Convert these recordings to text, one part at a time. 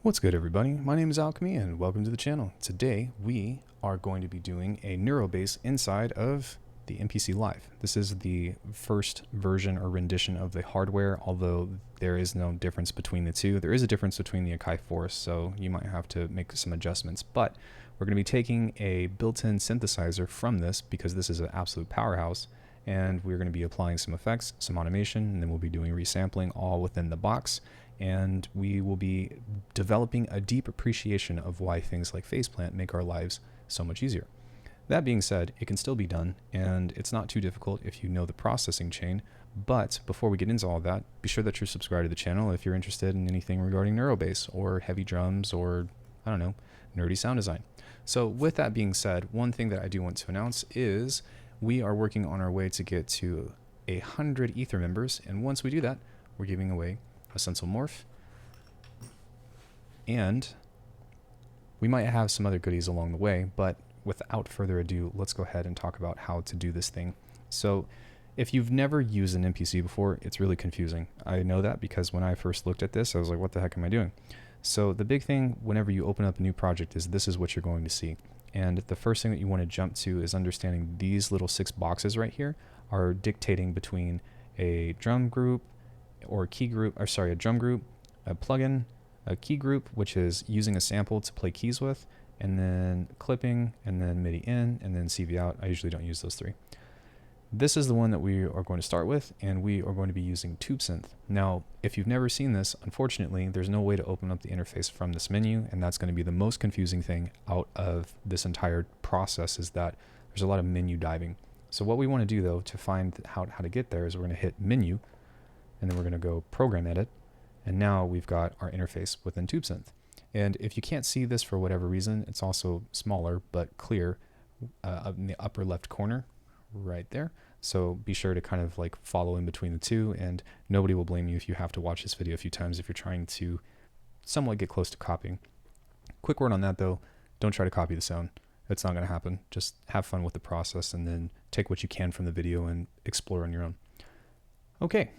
What's good, everybody? My name is Alckemy and welcome to the channel. Today we are going to be doing a Neuro base inside of the MPC Live. This is the first version or rendition of the hardware, although there is no difference between the two. There is a difference between the Akai Force, so you might have to make some adjustments, but we're going to be taking a built-in synthesizer from this because this is an absolute powerhouse, and we're going to be applying some effects, some automation, and then we'll be doing resampling all within the box. And we will be developing a deep appreciation of why things like Faceplant make our lives so much easier. That being said, it can still be done, and it's not too difficult if you know the processing chain. But before we get into all that, be sure that you're subscribed to the channel if you're interested in anything regarding Neurobase or heavy drums or, I don't know, nerdy sound design. So with that being said, one thing that I do want to announce is we are working on our way to get to 100 Aether members, and once we do that, we're giving away a Sensal Morph, and we might have some other goodies along the way, but without further ado, let's go ahead and talk about how to do this thing. So if you've never used an MPC before, it's really confusing. I know that because when I first looked at this, I was like, what the heck am I doing? So the big thing whenever you open up a new project is this is what you're going to see. And the first thing that you want to jump to is understanding these little 6 boxes right here are dictating between a drum group, or key group, or sorry, a drum group, a plugin, a key group, which is using a sample to play keys with, and then clipping, and then MIDI in, and then CV out. I usually don't use those 3. This is the one that we are going to start with, and we are going to be using Tube Synth. Now, if you've never seen this, unfortunately, there's no way to open up the interface from this menu, and that's going to be the most confusing thing out of this entire process, is that there's a lot of menu diving. So what we want to do, though, to find how to get there is we're going to hit Menu, and then we're going to go Program Edit, and now we've got our interface within TubeSynth. And if you can't see this for whatever reason, it's also smaller but clear up in the upper left corner right there. So be sure to kind of like follow in between the two, and nobody will blame you if you have to watch this video a few times if you're trying to somewhat get close to copying. Quick word on that though, don't try to copy the sound. It's not going to happen. Just have fun with the process and then take what you can from the video and explore on your own. Okay.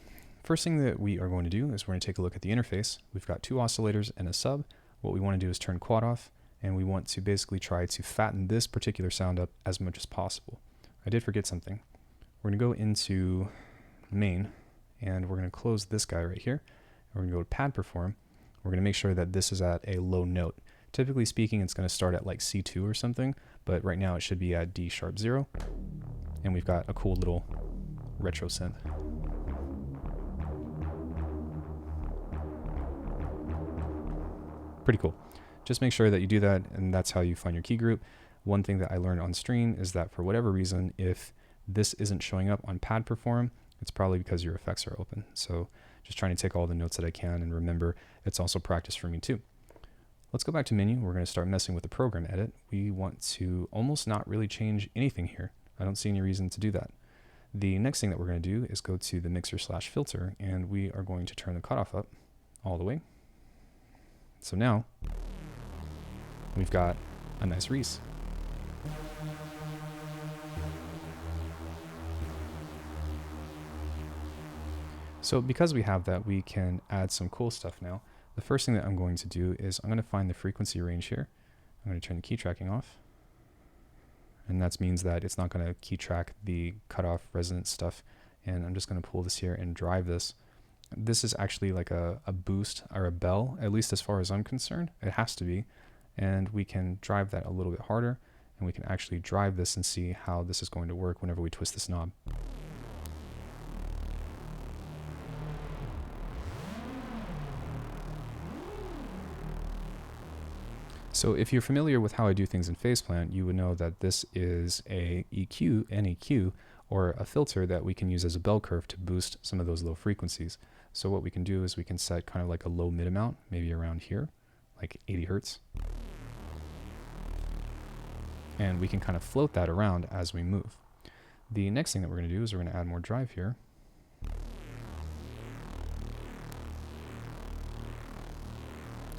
First thing that we are going to do is we're going to take a look at the interface. We've got 2 oscillators and a sub. What we want to do is turn quad off, and we want to basically try to fatten this particular sound up as much as possible. I did forget something. We're going to go into main, and we're going to close this guy right here. We're going to go to pad perform. We're going to make sure that this is at a low note. Typically speaking, it's going to start at like C2 or something, but right now it should be at D sharp 0. And we've got a cool little retro synth. Pretty cool. Just make sure that you do that, and that's how you find your key group. One thing that I learned on stream is that for whatever reason, if this isn't showing up on pad perform, it's probably because your effects are open. So just trying to take all the notes that I can, and remember, it's also practice for me too. Let's go back to menu. We're going to start messing with the program edit. We want to almost not really change anything here. I don't see any reason to do that. The next thing that we're going to do is go to the mixer/filter, and we are going to turn the cutoff up all the way. So now we've got a nice Reese. So because we have that, we can add some cool stuff now. The first thing that I'm going to do is I'm going to find the frequency range here. I'm going to turn the key tracking off. And that means that it's not going to key track the cutoff resonance stuff. And I'm just going to pull this here and drive this. This is actually like a boost or a bell, at least as far as I'm concerned. It has to be. And we can drive that a little bit harder, and we can actually drive this and see how this is going to work whenever we twist this knob. So if you're familiar with how I do things in Faceplant, you would know that this is a EQ, an EQ, or a filter that we can use as a bell curve to boost some of those low frequencies. So what we can do is we can set kind of like a low mid amount, maybe around here, like 80 Hertz. And we can kind of float that around as we move. The next thing that we're going to do is we're going to add more drive here.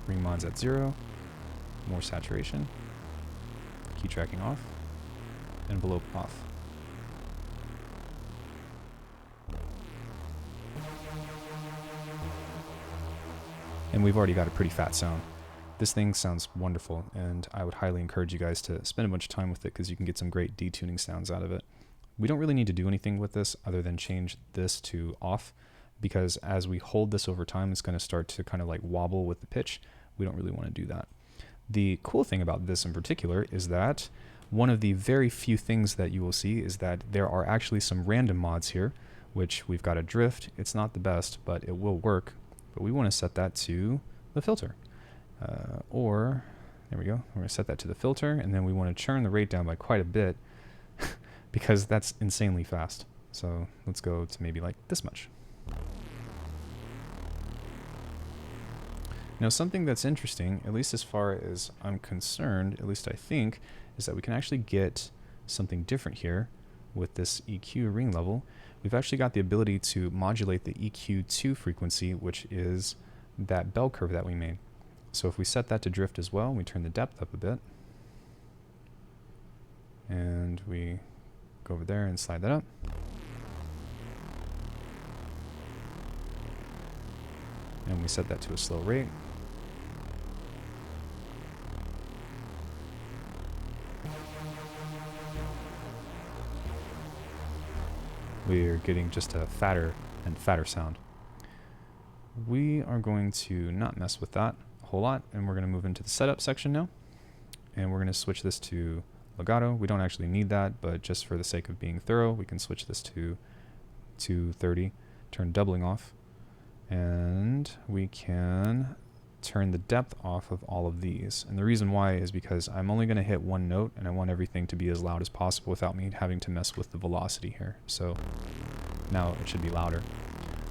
Ring mod's at 0, more saturation, key tracking off, envelope off. and we've already got a pretty fat sound. This thing sounds wonderful, and I would highly encourage you guys to spend a bunch of time with it because you can get some great detuning sounds out of it. We don't really need to do anything with this other than change this to off, because as we hold this over time, it's going to start to kind of like wobble with the pitch. We don't really want to do that. The cool thing about this in particular is that one of the very few things that you will see is that there are actually some random mods here, which we've got a drift. It's not the best, but it will work. But we want to set that to the filter. Or, there we go. We're going to set that to the filter, and then we want to churn the rate down by quite a bit because that's insanely fast. So let's go to maybe like this much. Now, something that's interesting, at least as far as I'm concerned, at least I think, is that we can actually get something different here with this EQ ring level. We've actually got the ability to modulate the EQ2 frequency, which is that bell curve that we made. So if we set that to drift as well, we turn the depth up a bit, and we go over there and slide that up. And we set that to a slow rate. We're getting just a fatter and fatter sound. We are going to not mess with that a whole lot, and we're going to move into the setup section now. And we're going to switch this to legato. We don't actually need that, but just for the sake of being thorough, we can switch this to 230, turn doubling off, and we can turn the depth off of all of these. And the reason why is because I'm only going to hit one note, and I want everything to be as loud as possible without me having to mess with the velocity here. So now it should be louder.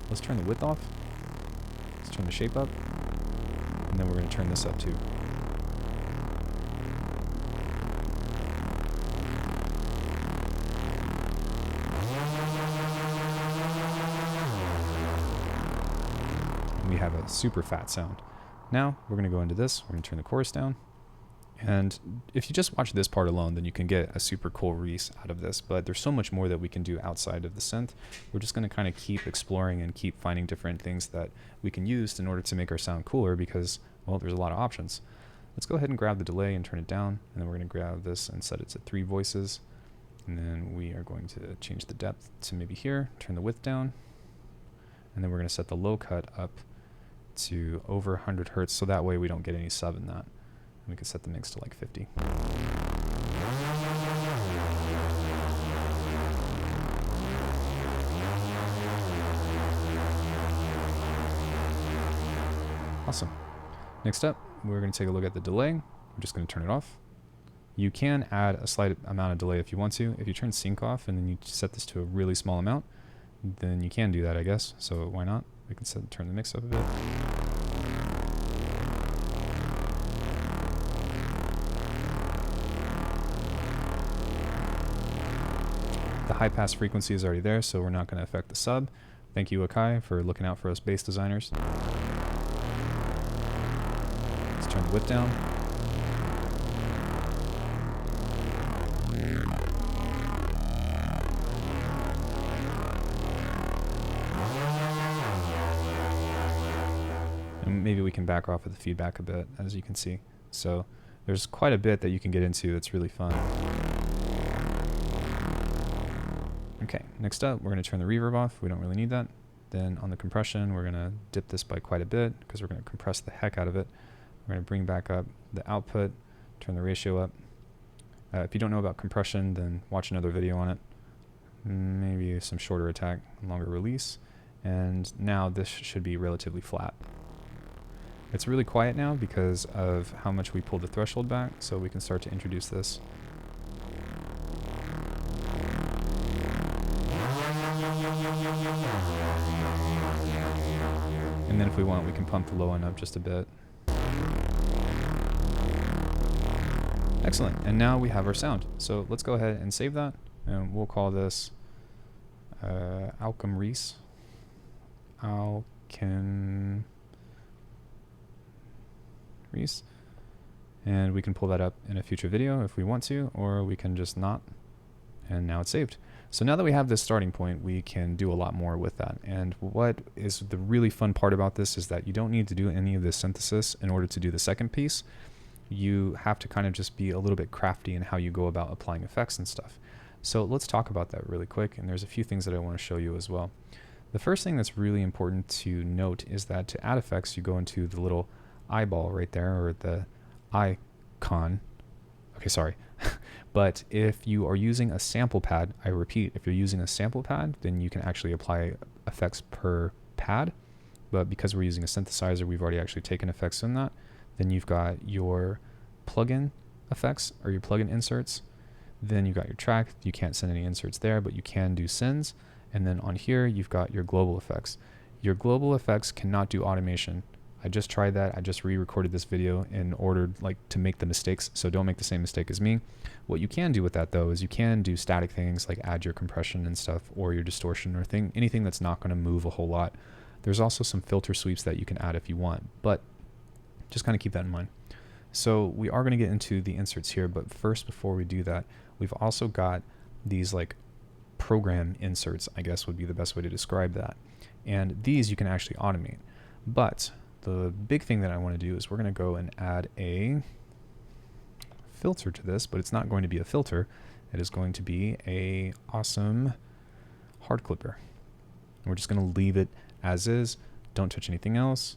Let's turn the width off. Let's turn the shape up, and then we're going to turn this up too. And we have a super fat sound. Now we're going to go into this. We're going to turn the chorus down. And if you just watch this part alone, then you can get a super cool Reese out of this. But there's so much more that we can do outside of the synth. We're just going to kind of keep exploring and keep finding different things that we can use in order to make our sound cooler because, well, there's a lot of options. Let's go ahead and grab the delay and turn it down. And then we're going to grab this and set it to 3 voices. And then we are going to change the depth to maybe here, turn the width down. And then we're going to set the low cut up to over 100 hertz, so that way we don't get any sub in that. And we can set the mix to like 50. Awesome. Next up, we're going to take a look at the delay. We're just going to turn it off. You can add a slight amount of delay if you want to. If you turn sync off and then you set this to a really small amount, then you can do that, I guess. So why not? We can turn the mix up a bit. The high pass frequency is already there, so we're not going to affect the sub. Thank you, Akai, for looking out for us bass designers. Let's turn the width down. And maybe we can back off of the feedback a bit, as you can see. So there's quite a bit that you can get into that's really fun. Okay, next up, we're going to turn the reverb off. We don't really need that. Then on the compression, we're going to dip this by quite a bit because we're going to compress the heck out of it. We're going to bring back up the output, turn the ratio up. If you don't know about compression, then watch another video on it. Maybe some shorter attack, longer release. And now this should be relatively flat. It's really quiet now because of how much we pulled the threshold back, so we can start to introduce this. And then if we want, we can pump the low end up just a bit. Excellent, and now we have our sound. So let's go ahead and save that, and we'll call this Alckemy. And we can pull that up in a future video if we want to, or we can just not, and now it's saved. So now that we have this starting point, we can do a lot more with that. And what is the really fun part about this is that you don't need to do any of this synthesis in order to do the second piece. You have to kind of just be a little bit crafty in how you go about applying effects and stuff. So let's talk about that really quick, and there's a few things that I want to show you as well. The first thing that's really important to note is that to add effects, you go into the little eyeball right there, or the icon. Okay, sorry. But if you are using a sample pad, I repeat, if you're using a sample pad, then you can actually apply effects per pad. But because we're using a synthesizer, we've already actually taken effects in that. Then you've got your plugin effects, or your plugin inserts. Then you've got your track. You can't send any inserts there, but you can do sends. And then on here, you've got your global effects. Your global effects cannot do automation. I just tried that. I just re-recorded this video in order to make the mistakes, so don't make the same mistake as me. What you can do with that though is you can do static things like add your compression and stuff, or your distortion, or anything that's not going to move a whole lot. There's also some filter sweeps that you can add if you want, but just kind of keep that in mind. So we are going to get into the inserts here, but first, before we do that, we've also got these program inserts, I guess would be the best way to describe that. And these you can actually automate. But the big thing that I want to do is we're going to go and add a filter to this, but it's not going to be a filter. It is going to be a awesome hard clipper. And we're just going to leave it as is. Don't touch anything else.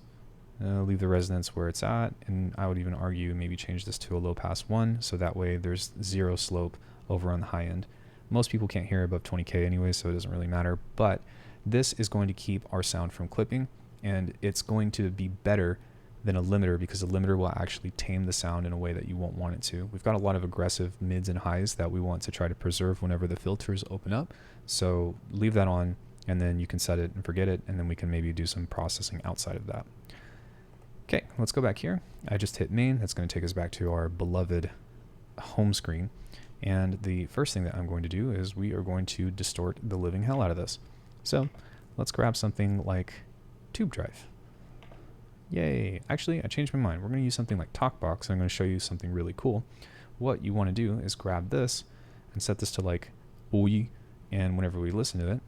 Leave the resonance where it's at, and I would even argue maybe change this to a low pass 1, so that way there's zero slope over on the high end. Most people can't hear above 20K anyway, so it doesn't really matter, but this is going to keep our sound from clipping, and it's going to be better than a limiter, because a limiter will actually tame the sound in a way that you won't want it to. We've got a lot of aggressive mids and highs that we want to try to preserve whenever the filters open up, so leave that on, and then you can set it and forget it, and then we can maybe do some processing outside of that. Okay, let's go back here. I just hit main. That's going to take us back to our beloved home screen. And the first thing that I'm going to do is we are going to distort the living hell out of this. So let's grab something like Tube Drive. Yay. Actually, I changed my mind. We're going to use something like TalkBox. I'm going to show you something really cool. What you want to do is grab this and set this to OI, and whenever we listen to it,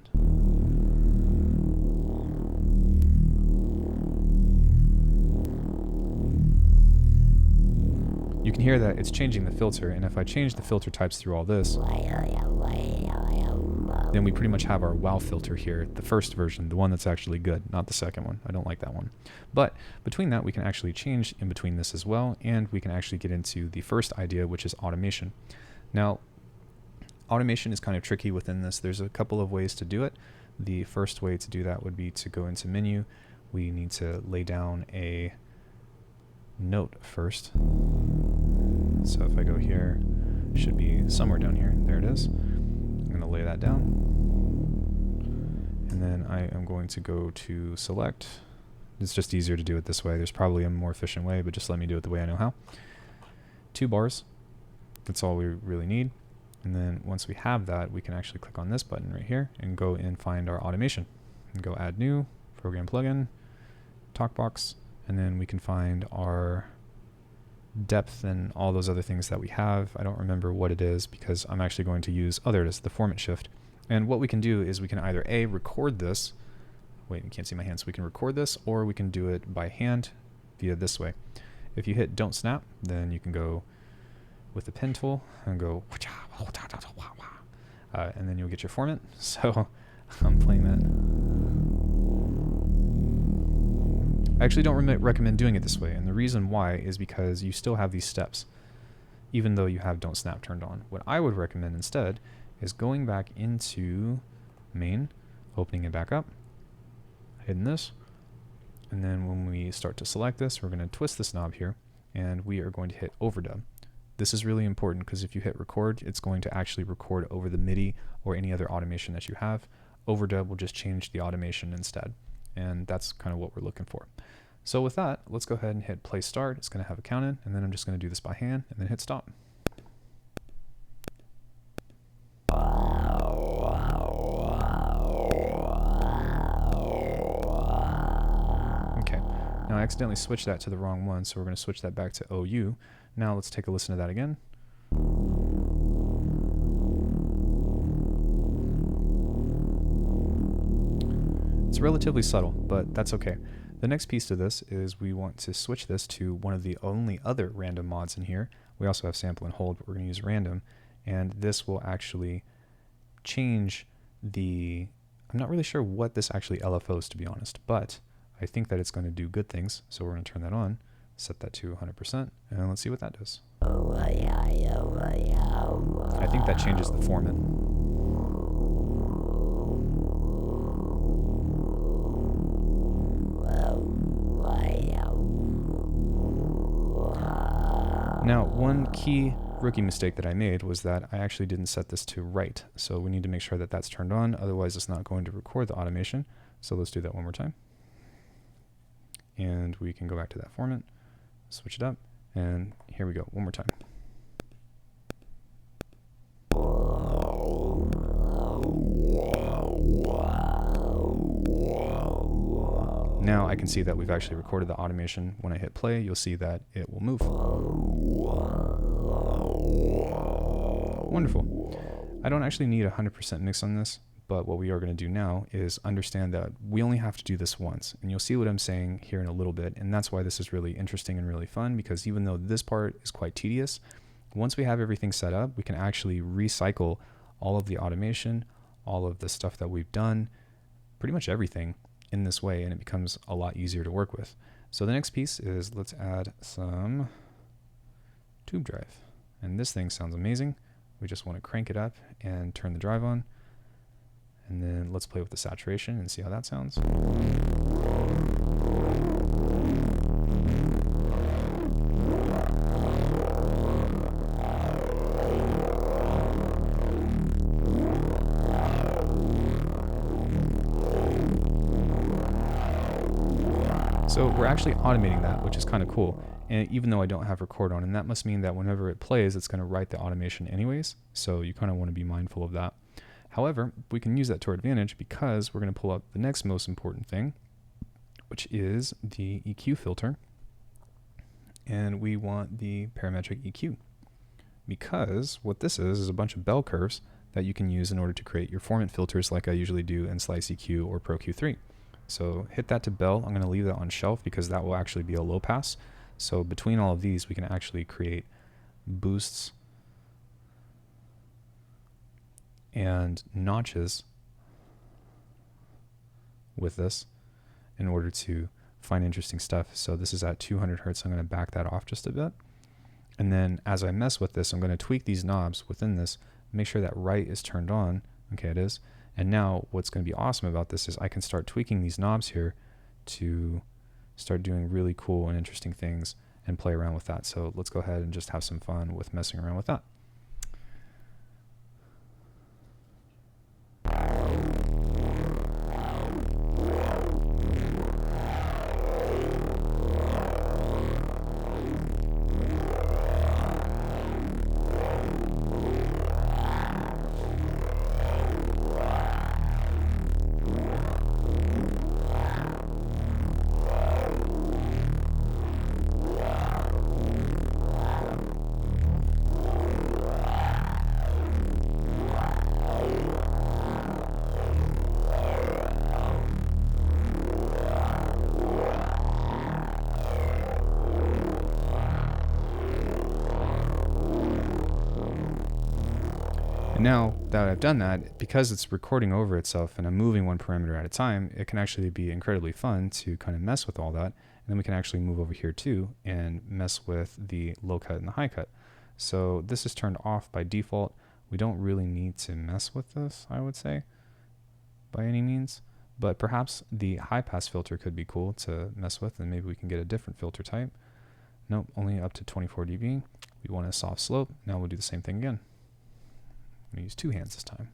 you can hear that it's changing the filter, and if I change the filter types through all this, then we pretty much have our wow filter here, the first version, the one that's actually good, not the second one. I don't like that one. But between that, we can actually change in between this as well, and we can actually get into the first idea, which is automation. Now, automation is kind of tricky within this. There's a couple of ways to do it. The first way to do that would be to go into menu. We need to lay down a note first. So if I go here, it should be somewhere down here. There it is. I'm going to lay that down. And then I am going to go to select. It's just easier to do it this way. There's probably a more efficient way, but just let me do it the way I know how. 2 bars. That's all we really need. And then once we have that, we can actually click on this button right here and go and find our automation. And go add new, program plugin, TalkBox, and then we can find our depth and all those other things that we have. I don't remember what it is because I'm actually going to use, oh, there it is, the format shift. And what we can do is we can either A, record this. Wait, you can't see my hand, so we can record this, or we can do it by hand via this way. If you hit don't snap, then you can go with the pen tool and go, and then you'll get your format. So I'm playing that. I actually don't recommend doing it this way, and the reason why is because you still have these steps, even though you have don't snap turned on. What I would recommend instead is going back into main, opening it back up, hitting this, and then when we start to select this, we're going to twist this knob here, and we are going to hit overdub. This is really important because if you hit record, it's going to actually record over the MIDI or any other automation that you have. Overdub will just change the automation instead, and that's kind of what we're looking for. So with that, let's go ahead and hit play start. It's going to have a count in, and then I'm just going to do this by hand and then hit stop. Okay, now I accidentally switched that to the wrong one, so we're going to switch that back to OU. Now let's take a listen to that again. relatively subtle, but that's okay. The next piece to this is we want to switch this to one of the only other random mods in here. We also have sample and hold, but we're going to use random, and this will actually change the... I'm not really sure what this actually LFOs, to be honest, but I think that it's going to do good things, so we're going to turn that on, set that to 100%, and let's see what that does. I think that changes the format. Now, one key rookie mistake that I made was that I actually didn't set this to right. So we need to make sure that that's turned on, otherwise it's not going to record the automation. So let's do that one more time. And we can go back to that format, switch it up, and here we go, one more time. Now I can see that we've actually recorded the automation. When I hit play, you'll see that it will move. Wonderful. I don't actually need 100% mix on this, but what we are going to do now is understand that we only have to do this once. And you'll see what I'm saying here in a little bit, and that's why this is really interesting and really fun, because even though this part is quite tedious, once we have everything set up, we can actually recycle all of the automation, all of the stuff that we've done, pretty much everything in this way, and it becomes a lot easier to work with. So the next piece is, let's add some tube drive. And this thing sounds amazing. We just want to crank it up and turn the drive on. And then let's play with the saturation and see how that sounds. So we're actually automating that, which is kind of cool. And even though I don't have record on, and that must mean that whenever it plays, it's going to write the automation anyways. So you kind of want to be mindful of that. However, we can use that to our advantage because we're going to pull up the next most important thing, which is the EQ filter. And we want the parametric EQ, because what this is a bunch of bell curves that you can use in order to create your formant filters like I usually do in Slice EQ or Pro Q3. So hit that to bell. I'm going to leave that on shelf because that will actually be a low pass. So between all of these, we can actually create boosts and notches with this in order to find interesting stuff. So this is at 200 hertz. I'm going to back that off just a bit. And then as I mess with this, I'm going to tweak these knobs within this, make sure that right is turned on. Okay, it is. And now what's going to be awesome about this is I can start tweaking these knobs here to start doing really cool and interesting things and play around with that. So let's go ahead and just have some fun with messing around with that. Now that I've done that, because it's recording over itself and I'm moving one parameter at a time, it can actually be incredibly fun to kind of mess with all that. And then we can actually move over here too and mess with the low cut and the high cut. So this is turned off by default. We don't really need to mess with this, I would say, by any means. But perhaps the high pass filter could be cool to mess with, and maybe we can get a different filter type. Nope, only up to 24 dB. We want a soft slope. Now we'll do the same thing again. I'm going to use two hands this time.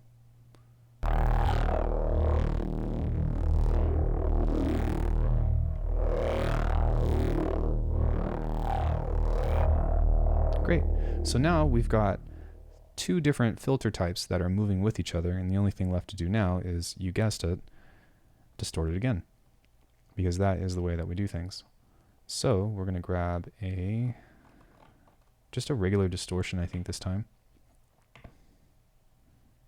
Great. So now we've got two different filter types that are moving with each other, and the only thing left to do now is, you guessed it, distort it again, because that is the way that we do things. So we're going to grab just a regular distortion, I think, this time.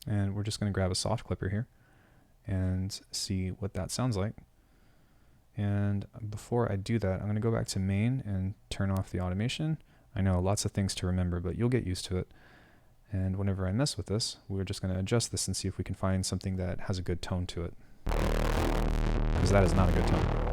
And we're just going to grab a soft clipper here, and see what that sounds like. And before I do that, I'm going to go back to main and turn off the automation. I know lots of things to remember, but you'll get used to it. And whenever I mess with this, we're just going to adjust this and see if we can find something that has a good tone to it. Because that is not a good tone.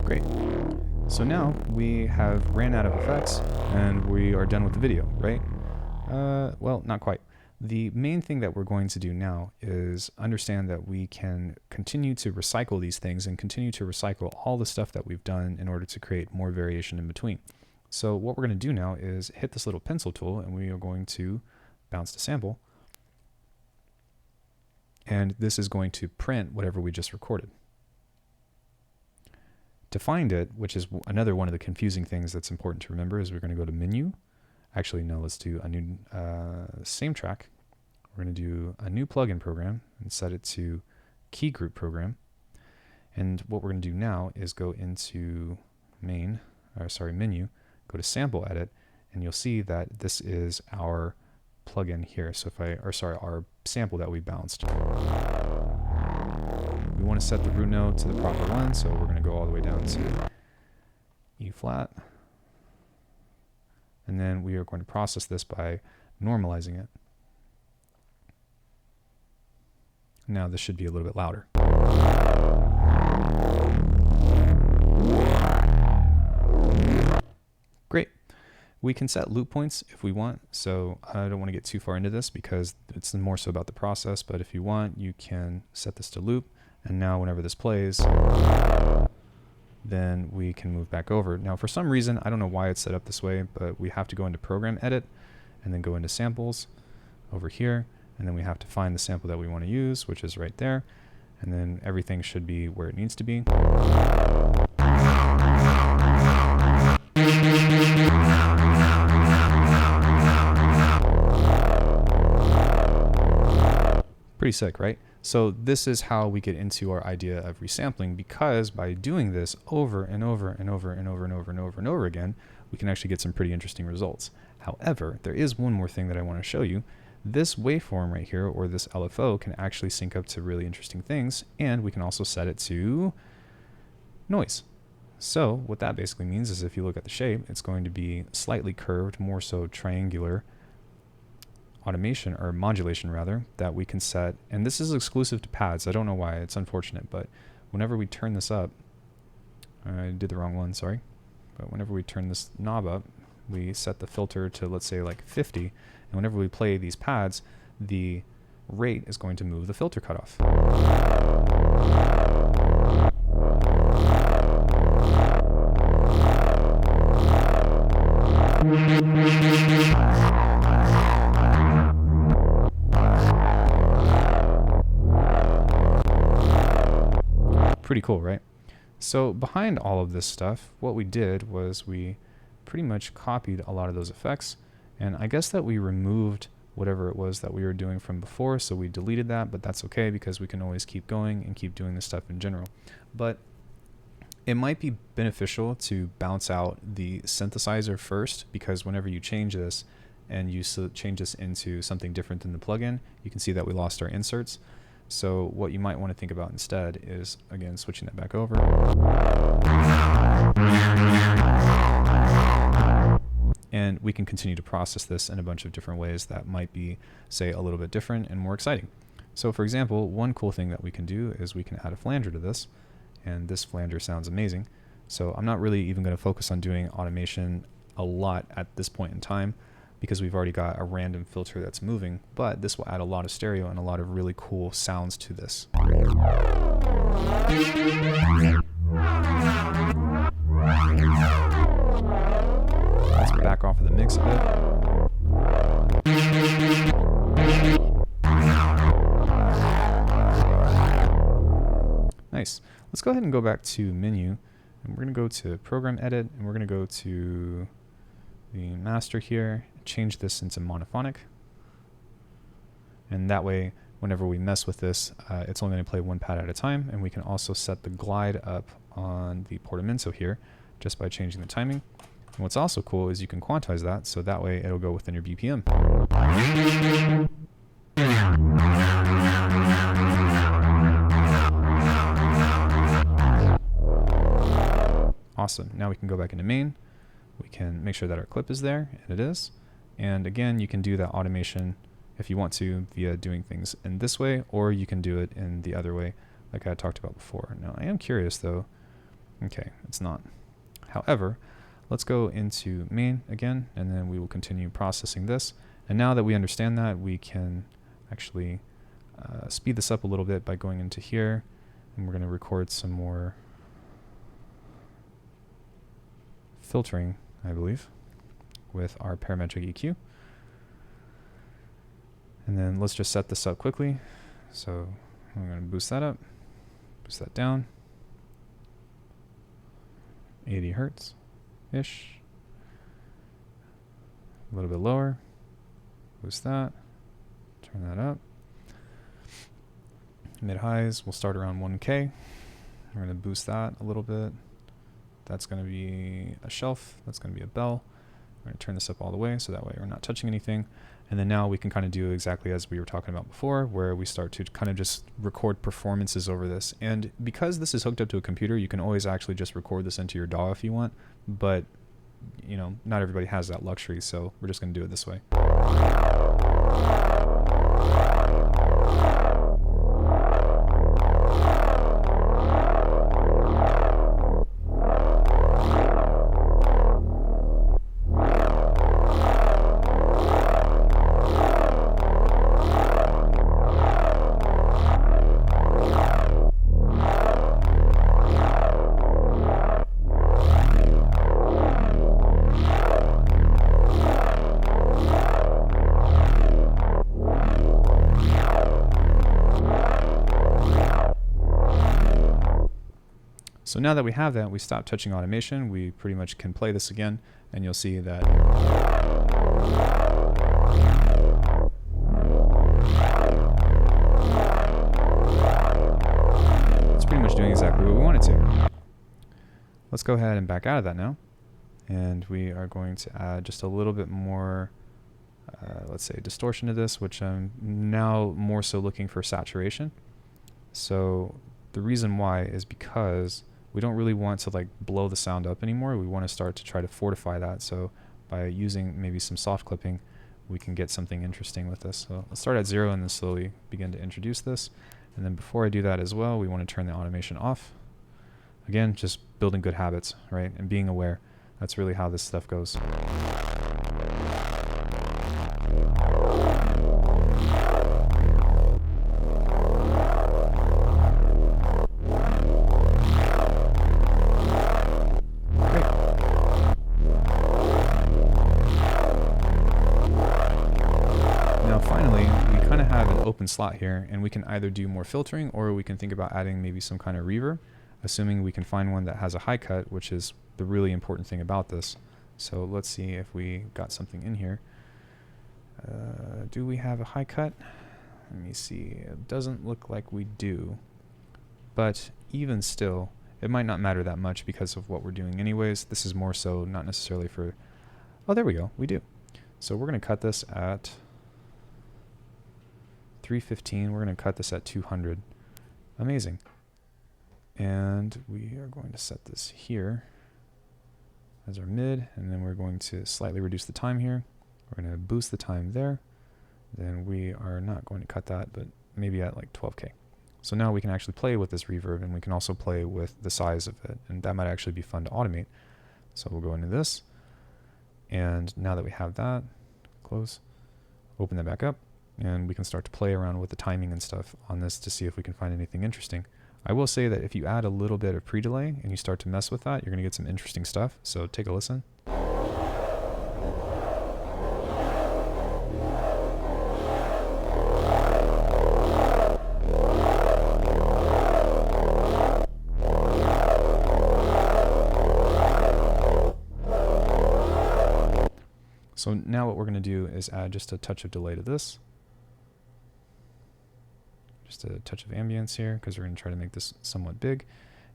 Great. So now we have ran out of effects and we are done with the video, right? Well, not quite. The main thing that we're going to do now is understand that we can continue to recycle these things and continue to recycle all the stuff that we've done in order to create more variation in between. So what we're going to do now is hit this little pencil tool and we are going to bounce to sample. And this is going to print whatever we just recorded. To find it, which is another one of the confusing things that's important to remember, is we're going to go to menu. Actually, no, let's do a new, same track. We're going to do a new plugin program and set it to key group program. And what we're going to do now is go into menu, go to sample edit, and you'll see that this is our plugin here. So our sample that we bounced. We want to set the root note to the proper one, so we're going to go all the way down to E flat. And then we are going to process this by normalizing it. Now this should be a little bit louder. Great. We can set loop points if we want, so I don't want to get too far into this because it's more so about the process, but if you want, you can set this to loop, and now whenever this plays, then we can move back over. Now for some reason, I don't know why it's set up this way, but we have to go into program edit and then go into samples over here, and then we have to find the sample that we want to use, which is right there, and then everything should be where it needs to be. Pretty sick, right? So this is how we get into our idea of resampling, because by doing this over and over and over and over and over and over and over again, we can actually get some pretty interesting results. However, there is one more thing that I want to show you. This waveform right here, or this LFO, can actually sync up to really interesting things, and we can also set it to noise. So what that basically means is if you look at the shape, it's going to be slightly curved, more so triangular automation, or modulation rather, that we can set. And this is exclusive to pads. I don't know why, it's unfortunate, but whenever we turn this up, I did the wrong one, sorry. But whenever we turn this knob up, we set the filter to, let's say, like 50, and whenever we play these pads, the rate is going to move the filter cutoff. Pretty cool, right? So behind all of this stuff, what we did was we pretty much copied a lot of those effects, and I guess that we removed whatever it was that we were doing from before, so we deleted that, but that's okay because we can always keep going and keep doing this stuff in general. But it might be beneficial to bounce out the synthesizer first, because whenever you change this and you change this into something different than the plugin, you can see that we lost our inserts. So what you might want to think about instead is, again, switching that back over. And we can continue to process this in a bunch of different ways that might be, say, a little bit different and more exciting. So for example, one cool thing that we can do is we can add a flanger to this, and this flanger sounds amazing. So I'm not really even going to focus on doing automation a lot at this point in time, because we've already got a random filter that's moving, but this will add a lot of stereo and a lot of really cool sounds to this. Let's back off of the mix a bit. Nice. Let's go ahead and go back to menu, and we're going to go to program edit, and we're going to go to the master here, change this into monophonic. And that way, whenever we mess with this, it's only going to play one pad at a time, and we can also set the glide up on the portamento here just by changing the timing. And what's also cool is you can quantize that, so that way it'll go within your BPM. Awesome. Now we can go back into main. We can make sure that our clip is there, and it is. And again, you can do that automation if you want to via doing things in this way, or you can do it in the other way like I talked about before. Now I am curious though. Okay, it's not. However, let's go into main again, and then we will continue processing this. And now that we understand that, we can actually speed this up a little bit by going into here, and we're going to record some more filtering, I believe, with our parametric EQ. And then let's just set this up quickly. So I'm going to boost that up, boost that down, 80 hertz-ish, a little bit lower, boost that, turn that up. Mid-highs, we'll start around 1K. We're going to boost that a little bit. That's going to be a shelf, that's going to be a bell. We're going to turn this up all the way so that way we're not touching anything. And then now we can kind of do exactly as we were talking about before, where we start to kind of just record performances over this. And because this is hooked up to a computer, you can always actually just record this into your DAW if you want. But, you know, not everybody has that luxury, so we're just going to do it this way. So now that we have that, we stop touching automation, we pretty much can play this again, and you'll see that it's pretty much doing exactly what we want it to. Let's go ahead and back out of that now, and we are going to add just a little bit more, let's say, distortion to this, which I'm now more so looking for saturation. So the reason why is because we don't really want to like blow the sound up anymore. We want to start to try to fortify that. So by using maybe some soft clipping, we can get something interesting with this. So let's start at 0 and then slowly begin to introduce this. And then before I do that as well, we want to turn the automation off. Again, just building good habits, right? And being aware. That's really how this stuff goes. Open slot here, and we can either do more filtering or we can think about adding maybe some kind of reverb, assuming we can find one that has a high cut, which is the really important thing about this. So let's see if we got something in here. Do we have a high cut? Let me see. It doesn't look like we do, but even still it might not matter that much because of what we're doing anyways. This is more so not necessarily for, oh, there we go, we do. So we're going to cut this at 315. We're going to cut this at 200. Amazing. And we are going to set this here as our mid, and then we're going to slightly reduce the time here. We're going to boost the time there. Then we are not going to cut that, but maybe at like 12K. So now we can actually play with this reverb, and we can also play with the size of it, and that might actually be fun to automate. So we'll go into this, and now that we have that, close, open that back up, and we can start to play around with the timing and stuff on this to see if we can find anything interesting. I will say that if you add a little bit of pre-delay and you start to mess with that, you're going to get some interesting stuff. So take a listen. So now what we're going to do is add just a touch of delay to this. Just a touch of ambience here, because we're going to try to make this somewhat big.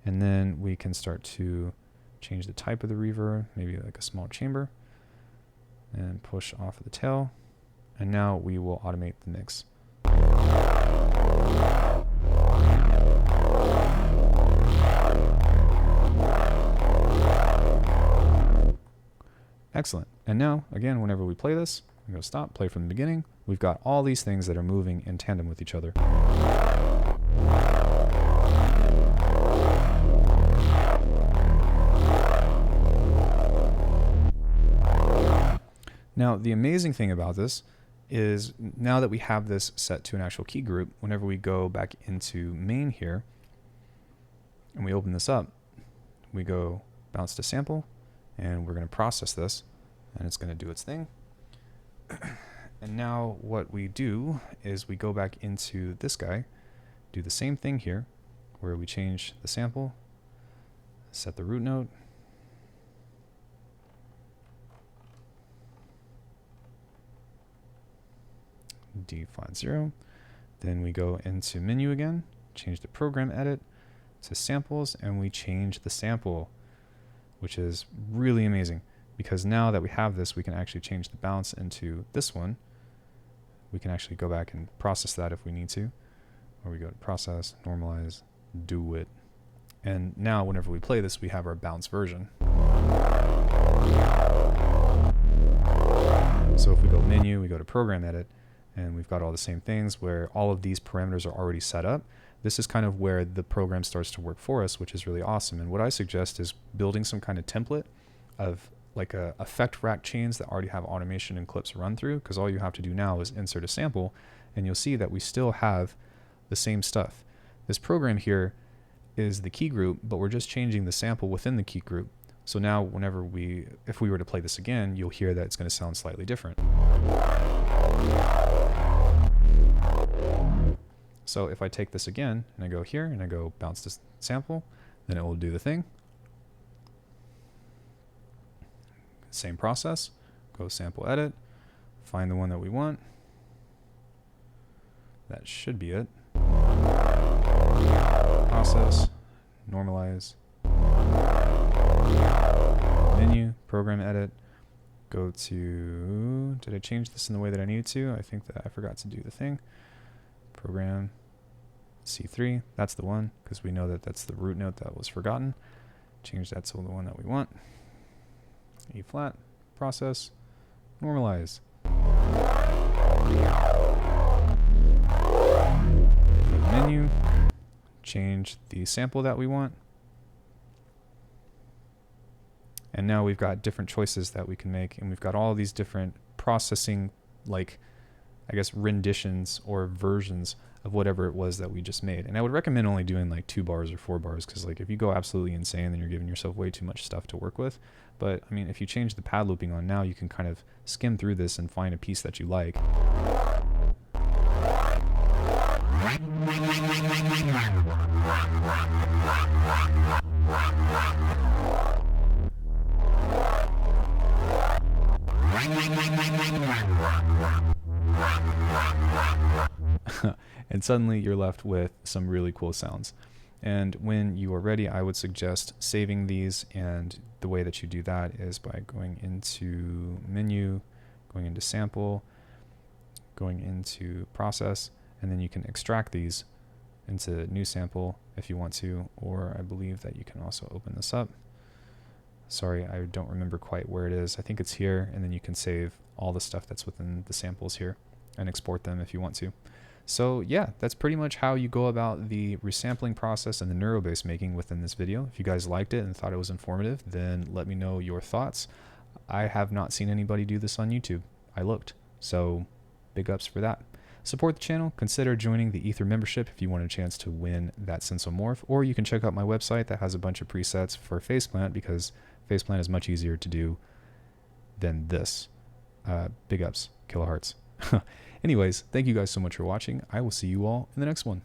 And then we can start to change the type of the reverb, maybe like a small chamber, and push off of the tail. And now we will automate the mix. Excellent. And now, again, whenever we play this, I'm going to stop, play from the beginning. We've got all these things that are moving in tandem with each other. Now, the amazing thing about this is now that we have this set to an actual key group, whenever we go back into main here and we open this up, we go bounce to sample, and we're going to process this, and it's going to do its thing. And now what we do is we go back into this guy, do the same thing here, where we change the sample, set the root note, D flat 0. Then we go into menu again, change the program edit to samples, and we change the sample, which is really amazing, because now that we have this, we can actually change the bounce into this one. We can actually go back and process that if we need to, or we go to process, normalize, do it. And now whenever we play this, we have our bounce version. So if we go menu, we go to program edit, and we've got all the same things where all of these parameters are already set up. This is kind of where the program starts to work for us, which is really awesome. And what I suggest is building some kind of template of like a effect rack chains that already have automation and clips run through, because all you have to do now is insert a sample, and you'll see that we still have the same stuff. This program here is the key group, but we're just changing the sample within the key group. So now whenever if we were to play this again, you'll hear that it's going to sound slightly different. So if I take this again and I go here and I go bounce this sample, then it will do the thing. Same process, go sample edit, find the one that we want. That should be it. Process, normalize, menu, program edit, go to, did I change this in the way that I needed to? I think that I forgot to do the thing. Program C3, that's the one, because we know that that's the root note that was forgotten. Change that to the one that we want. E flat, process, normalize. Menu, change the sample that we want. And now we've got different choices that we can make, and we've got all these different processing, like, I guess, renditions or versions of whatever it was that we just made. And I would recommend only doing like 2 bars or 4 bars, because like if you go absolutely insane, then you're giving yourself way too much stuff to work with. But I mean, if you change the pad looping on now, you can kind of skim through this and find a piece that you like. And suddenly you're left with some really cool sounds. And when you are ready, I would suggest saving these, and the way that you do that is by going into menu, going into sample, going into process, and then you can extract these into new sample if you want to, or I believe that you can also open this up. Sorry, I don't remember quite where it is. I think it's here, and then you can save all the stuff that's within the samples here and export them if you want to. So yeah, that's pretty much how you go about the resampling process and the neuro bass making within this video. If you guys liked it and thought it was informative, then let me know your thoughts. I have not seen anybody do this on YouTube. I looked, so big ups for that. Support the channel, consider joining the Aether membership if you want a chance to win that Sensomorph, or you can check out my website that has a bunch of presets for faceplant, because faceplant is much easier to do than this. Big ups, kilohearts. Anyways, thank you guys so much for watching. I will see you all in the next one.